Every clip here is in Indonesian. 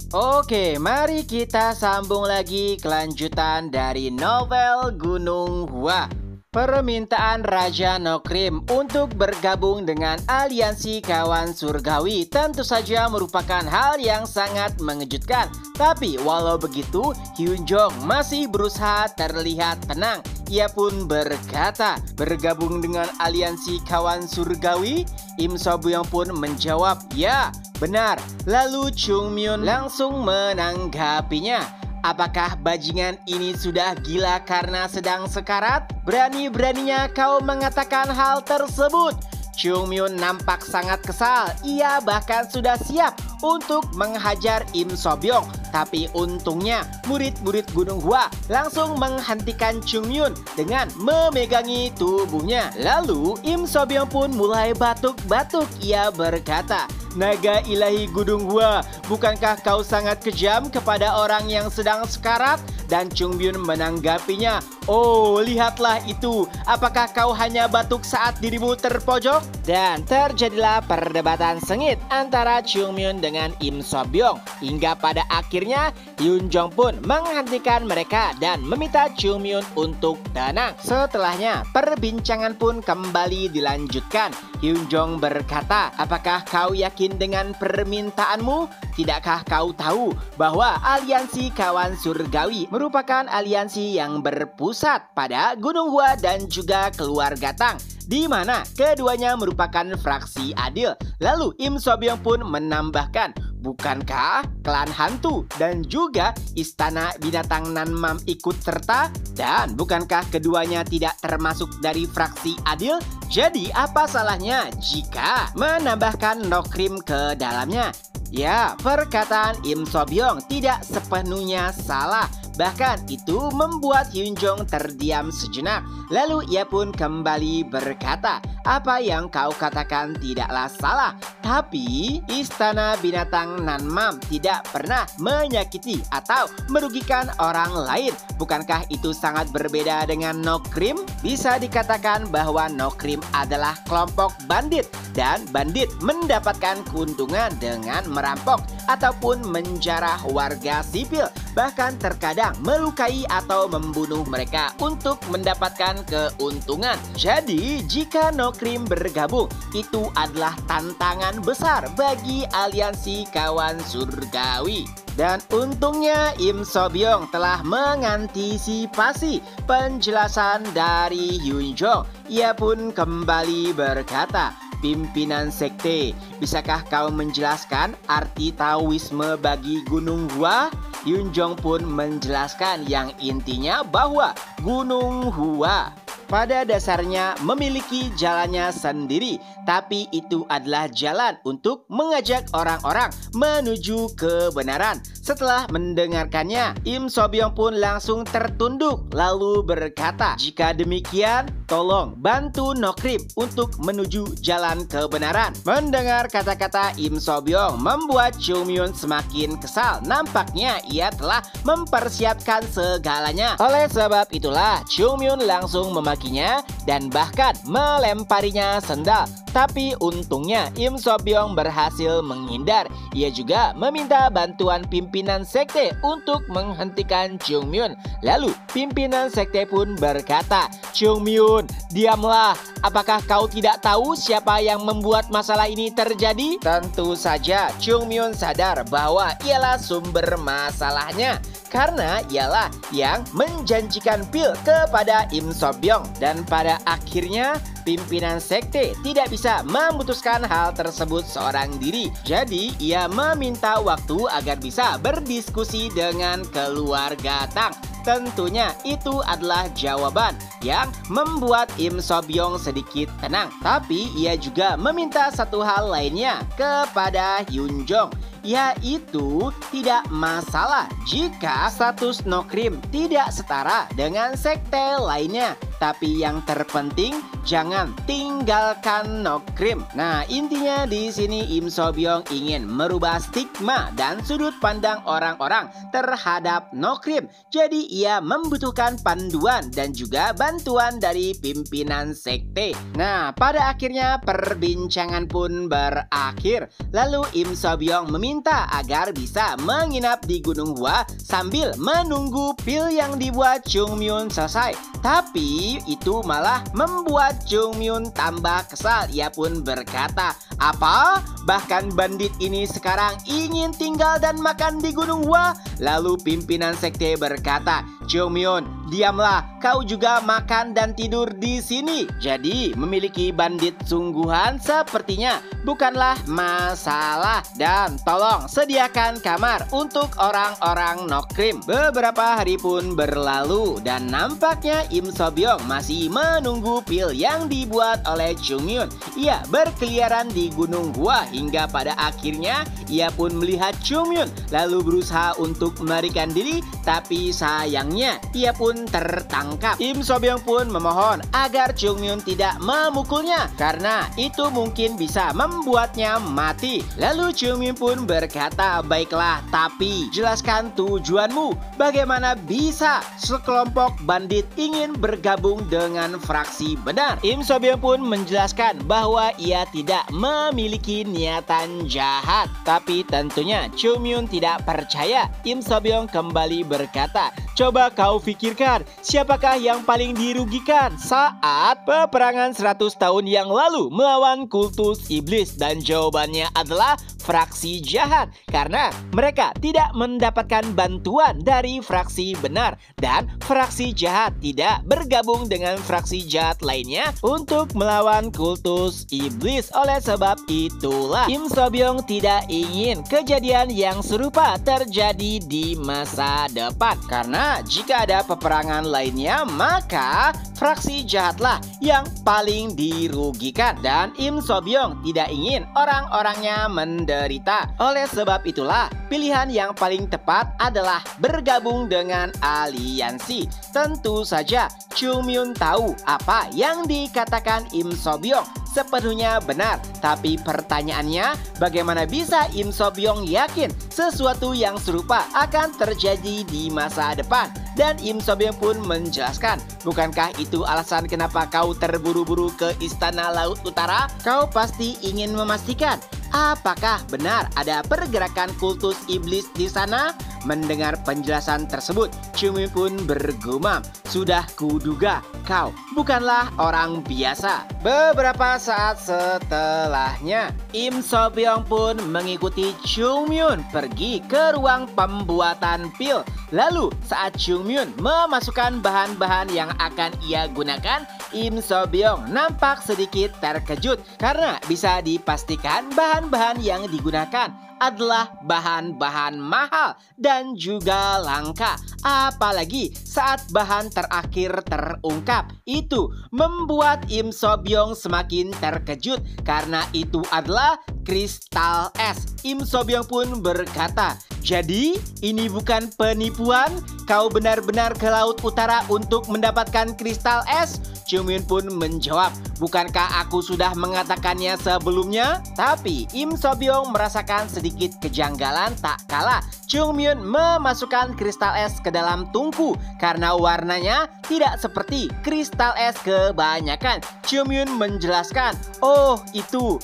Oke, mari kita sambung lagi kelanjutan dari novel Gunung Hua. Permintaan Raja Nokrim untuk bergabung dengan aliansi kawan surgawi tentu saja merupakan hal yang sangat mengejutkan. Tapi walau begitu, Hyunjong masih berusaha terlihat tenang. Ia pun berkata, bergabung dengan aliansi kawan surgawi? Im Sobyong pun menjawab, ya, benar. Lalu Chung Myun langsung menanggapinya. Apakah bajingan ini sudah gila karena sedang sekarat? Berani-beraninya kau mengatakan hal tersebut. Chung Myun nampak sangat kesal. Ia bahkan sudah siap untuk menghajar Im Sobyong. Tapi untungnya murid-murid Gunung Hua langsung menghentikan Chung Myun dengan memegangi tubuhnya. Lalu Im Sobyong pun mulai batuk-batuk. Ia berkata, naga ilahi Gunung Hua, bukankah kau sangat kejam kepada orang yang sedang sekarat? Dan Chung Myun menanggapinya, oh lihatlah itu, apakah kau hanya batuk saat dirimu terpojok? Dan terjadilah perdebatan sengit antara Chung Myun dengan Im Sobyong. Hingga pada akhirnya Hyunjong pun menghentikan mereka dan meminta Chung Myun untuk tenang. Setelahnya perbincangan pun kembali dilanjutkan. Hyunjong berkata, apakah kau yakin dengan permintaanmu? Tidakkah kau tahu bahwa aliansi kawan surgawi merupakan aliansi yang berpusat pada Gunung Hua dan juga keluarga Tang, di mana keduanya merupakan fraksi adil. Lalu Im Sobyong pun menambahkan, bukankah klan hantu dan juga istana binatang Nanmam ikut serta? Dan bukankah keduanya tidak termasuk dari fraksi adil? Jadi apa salahnya jika menambahkan Nokrim ke dalamnya? Ya, perkataan Im Sobyong tidak sepenuhnya salah. Bahkan itu membuat Hyunjong terdiam sejenak. Lalu ia pun kembali berkata, apa yang kau katakan tidaklah salah. Tapi istana binatang Nanmam tidak pernah menyakiti atau merugikan orang lain. Bukankah itu sangat berbeda dengan Nokrim? Bisa dikatakan bahwa Nokrim adalah kelompok bandit. Dan bandit mendapatkan keuntungan dengan merampok ataupun menjarah warga sipil. Bahkan terkadang melukai atau membunuh mereka untuk mendapatkan keuntungan. Jadi jika Nokrim bergabung, itu adalah tantangan besar bagi aliansi kawan surgawi. Dan untungnya Im Sobyong telah mengantisipasi penjelasan dari Hyunjong. Ia pun kembali berkata, pimpinan sekte, bisakah kau menjelaskan arti Taoisme bagi Gunung Hua? Hyunjong pun menjelaskan yang intinya bahwa Gunung Hua pada dasarnya memiliki jalannya sendiri, tapi itu adalah jalan untuk mengajak orang-orang menuju kebenaran. Setelah mendengarkannya, Im Sobyong pun langsung tertunduk lalu berkata, jika demikian, tolong bantu Nokrim untuk menuju jalan kebenaran. Mendengar kata-kata Im Sobyong membuat Chung Myun semakin kesal. Nampaknya ia telah mempersiapkan segalanya. Oleh sebab itulah Chung Myun langsung memakinya dan bahkan melemparinya sendal. Tapi untungnya Im Sobyong berhasil menghindar. Ia juga meminta bantuan pimpinan sekte untuk menghentikan Chung Myun. Lalu pimpinan sekte pun berkata, Chung Myun, diamlah. Apakah kau tidak tahu siapa yang membuat masalah ini terjadi? Tentu saja Chung Myun sadar bahwa ialah sumber masalahnya, karena ialah yang menjanjikan pil kepada Im Sobyong. Dan pada akhirnya pimpinan sekte tidak bisa memutuskan hal tersebut seorang diri. Jadi ia meminta waktu agar bisa berdiskusi dengan keluarga Tang. Tentunya itu adalah jawaban yang membuat Im Sobyong sedikit tenang. Tapi ia juga meminta satu hal lainnya kepada Hyunjong, yaitu tidak masalah jika status Nokrim tidak setara dengan sekte lainnya. Tapi yang terpenting, jangan tinggalkan no cream. Nah, intinya di sini Im So-byung ingin merubah stigma dan sudut pandang orang-orang terhadap no cream. Jadi ia membutuhkan panduan dan juga bantuan dari pimpinan sekte. Nah, pada akhirnya perbincangan pun berakhir. Lalu Im So-byung meminta agar bisa menginap di Gunung Hua sambil menunggu pil yang dibuat Chung Myun selesai. Tapi itu malah membuat Chung Myun tambah kesal. Ia pun berkata, "Apa? Bahkan bandit ini sekarang ingin tinggal dan makan di Gunung Hua?" Lalu pimpinan sekte berkata, "Chung Myun, diamlah, kau juga makan dan tidur di sini. Jadi memiliki bandit sungguhan sepertinya bukanlah masalah. Dan tolong sediakan kamar untuk orang-orang no cream." Beberapa hari pun berlalu dan nampaknya Im So-byung masih menunggu pil yang dibuat oleh Chung Myun. Ia berkeliaran di Gunung Hua hingga pada akhirnya ia pun melihat Chung Myun lalu berusaha untuk melarikan diri, tapi sayangnya ia pun tertangkap. Im So-byung pun memohon agar Chung Myun tidak memukulnya karena itu mungkin bisa membuatnya mati. Lalu Chung Myun pun berkata, "Baiklah, tapi jelaskan tujuanmu. Bagaimana bisa sekelompok bandit ingin bergabung dengan fraksi benar?" Im So-byung pun menjelaskan bahwa ia tidak memiliki niatan jahat. Tapi tentunya Chung Myun tidak percaya. Im So-byung kembali berkata, "Coba kau pikirkan, siapakah yang paling dirugikan saat peperangan 100 tahun yang lalu melawan kultus iblis?" Dan jawabannya adalah fraksi jahat, karena mereka tidak mendapatkan bantuan dari fraksi benar dan fraksi jahat tidak bergabung dengan fraksi jahat lainnya untuk melawan kultus iblis. Oleh sebab itulah Im So-byung tidak ingin kejadian yang serupa terjadi di masa depan, karena jika ada peperangan lainnya maka fraksi jahatlah yang paling dirugikan dan Im So-byung tidak ingin orang-orangnya menderita. Oleh sebab itulah pilihan yang paling tepat adalah bergabung dengan aliansi. Tentu saja Chung Myun tahu apa yang dikatakan Im So-byung sepenuhnya benar. Tapi pertanyaannya, bagaimana bisa Im So-byung yakin sesuatu yang serupa akan terjadi di masa depan? Dan Im So-byung pun menjelaskan, "Bukankah itu alasan kenapa kau terburu-buru ke Istana Laut Utara? Kau pasti ingin memastikan apakah benar ada pergerakan kultus iblis di sana?" Mendengar penjelasan tersebut, Chung Myun pun bergumam, "Sudah kuduga, kau bukanlah orang biasa." Beberapa saat setelahnya, Im So-byung pun mengikuti Chung Myun pergi ke ruang pembuatan pil. Lalu saat Chung Myun memasukkan bahan-bahan yang akan ia gunakan, Im So-byung nampak sedikit terkejut karena bisa dipastikan bahan-bahan yang digunakan adalah bahan-bahan mahal dan juga langka. Apalagi saat bahan terakhir terungkap. Itu membuat Im So-byung semakin terkejut karena itu adalah kristal es. Im So-byung pun berkata, "Jadi ini bukan penipuan? Kau benar-benar ke Laut Utara untuk mendapatkan kristal es?" Chung Myun pun menjawab, "Bukankah aku sudah mengatakannya sebelumnya?" Tapi Im So-byung merasakan sedikit kejanggalan tak kala Chung Myun memasukkan kristal es ke dalam tungku karena warnanya tidak seperti kristal es kebanyakan. Chung Myun menjelaskan, "Oh, itu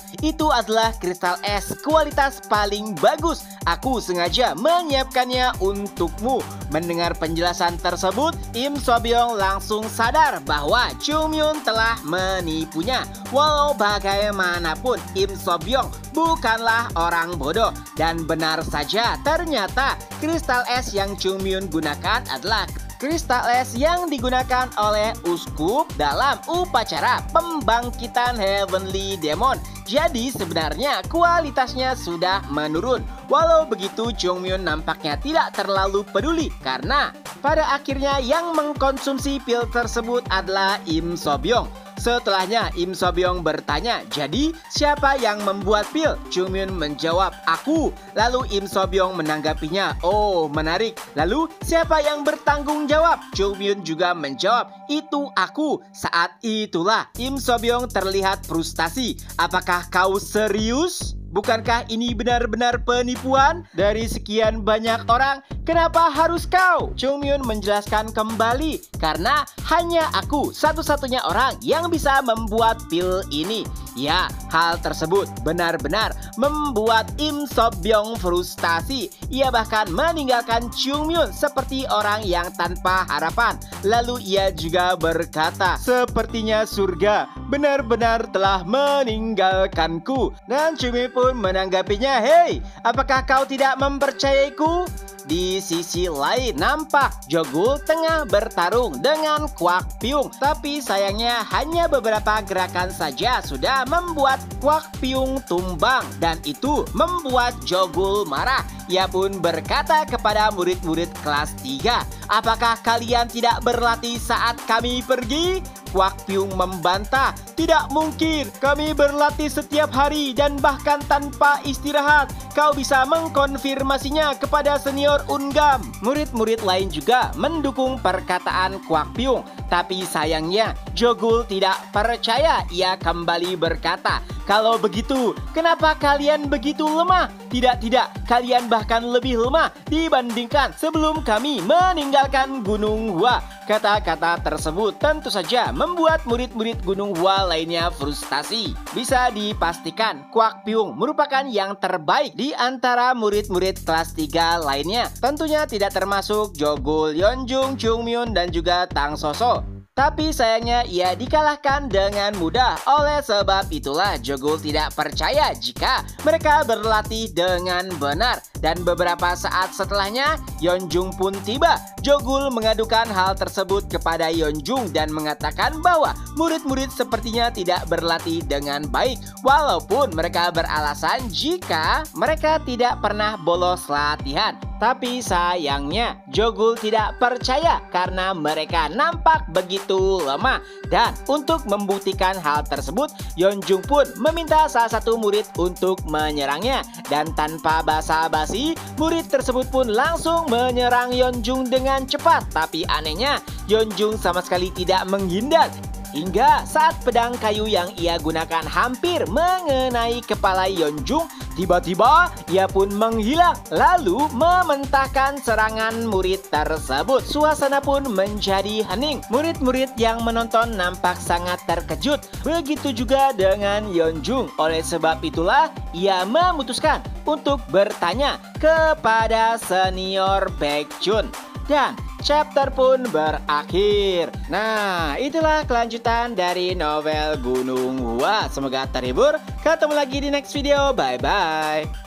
adalah kristal es kualitas paling bagus. Aku sengaja menyiapkannya untukmu." Mendengar penjelasan tersebut, Im So-byung langsung sadar bahwa Chung Myun telah menipunya. Walau bagaimanapun, Im So-byung bukanlah orang bodoh. Dan benar saja, ternyata kristal es yang Chung Myun gunakan adalah kristal es yang digunakan oleh uskup dalam upacara pembangkitan Heavenly Demon. Jadi sebenarnya kualitasnya sudah menurun. Walau begitu, Chung Myun nampaknya tidak terlalu peduli karena pada akhirnya yang mengkonsumsi pil tersebut adalah Im So-byung. Setelahnya Im So-byung bertanya, jadi siapa yang membuat pil? Chung Myun menjawab, aku. Lalu Im So-byung menanggapinya, oh menarik. Lalu siapa yang bertanggung jawab? Chung Myun juga menjawab, itu aku. Saat itulah Im So-byung terlihat frustasi. Apakah kau serius? Bukankah ini benar-benar penipuan? Dari sekian banyak orang, kenapa harus kau? Chung Myun menjelaskan kembali, karena hanya aku satu-satunya orang yang bisa membuat pil ini. Ya, hal tersebut benar-benar membuat Im So-byung frustasi. Ia bahkan meninggalkan Chung Myun seperti orang yang tanpa harapan. Lalu ia juga berkata, sepertinya surga benar-benar telah meninggalkanku. Dan Chung Myun pun menanggapinya, hei, apakah kau tidak mempercayaiku? Di sisi lain, nampak Jogul tengah bertarung dengan Kwak Pyung. Tapi sayangnya hanya beberapa gerakan saja sudah membuat Kwak Pyung tumbang. Dan itu membuat Jogul marah. Ia pun berkata kepada murid-murid kelas 3, apakah kalian tidak berlatih saat kami pergi? Kwak Pyung membantah, tidak mungkin, kami berlatih setiap hari dan bahkan tanpa istirahat. Kau bisa mengkonfirmasinya kepada senior Ungam. Murid-murid lain juga mendukung perkataan Kwak Pyung. Tapi sayangnya Jogul tidak percaya. Ia kembali berkata, kalau begitu, kenapa kalian begitu lemah? Tidak, kalian bahkan lebih lemah dibandingkan sebelum kami meninggalkan Gunung Hua. Kata-kata tersebut tentu saja membuat murid-murid Gunung Hua lainnya frustasi. Bisa dipastikan Kwak Pyung merupakan yang terbaik di antara murid-murid kelas 3 lainnya. Tentunya tidak termasuk Jogul, Yeonjung, Chung Myun, dan juga Tang So-so. Tapi sayangnya ia dikalahkan dengan mudah. Oleh sebab itulah Jogul tidak percaya jika mereka berlatih dengan benar. Dan beberapa saat setelahnya Yeonjung pun tiba. Jogul mengadukan hal tersebut kepada Yeonjung dan mengatakan bahwa murid-murid sepertinya tidak berlatih dengan baik. Walaupun mereka beralasan jika mereka tidak pernah bolos latihan. Tapi sayangnya Jogul tidak percaya karena mereka nampak begitu lemah. Dan untuk membuktikan hal tersebut, Yeonjung pun meminta salah satu murid untuk menyerangnya. Dan tanpa basa-basi, murid tersebut pun langsung menyerang Yeonjung dengan cepat. Tapi anehnya, Yeonjung sama sekali tidak menghindar. Hingga saat pedang kayu yang ia gunakan hampir mengenai kepala Yeonjung, tiba-tiba ia pun menghilang lalu mementahkan serangan murid tersebut. Suasana pun menjadi hening. Murid-murid yang menonton nampak sangat terkejut. Begitu juga dengan Yeonjung. Oleh sebab itulah ia memutuskan untuk bertanya kepada senior Baekjun. Dan chapter pun berakhir. Nah, itulah kelanjutan dari novel Gunung Hua. Semoga terhibur. Ketemu lagi di next video. Bye-bye.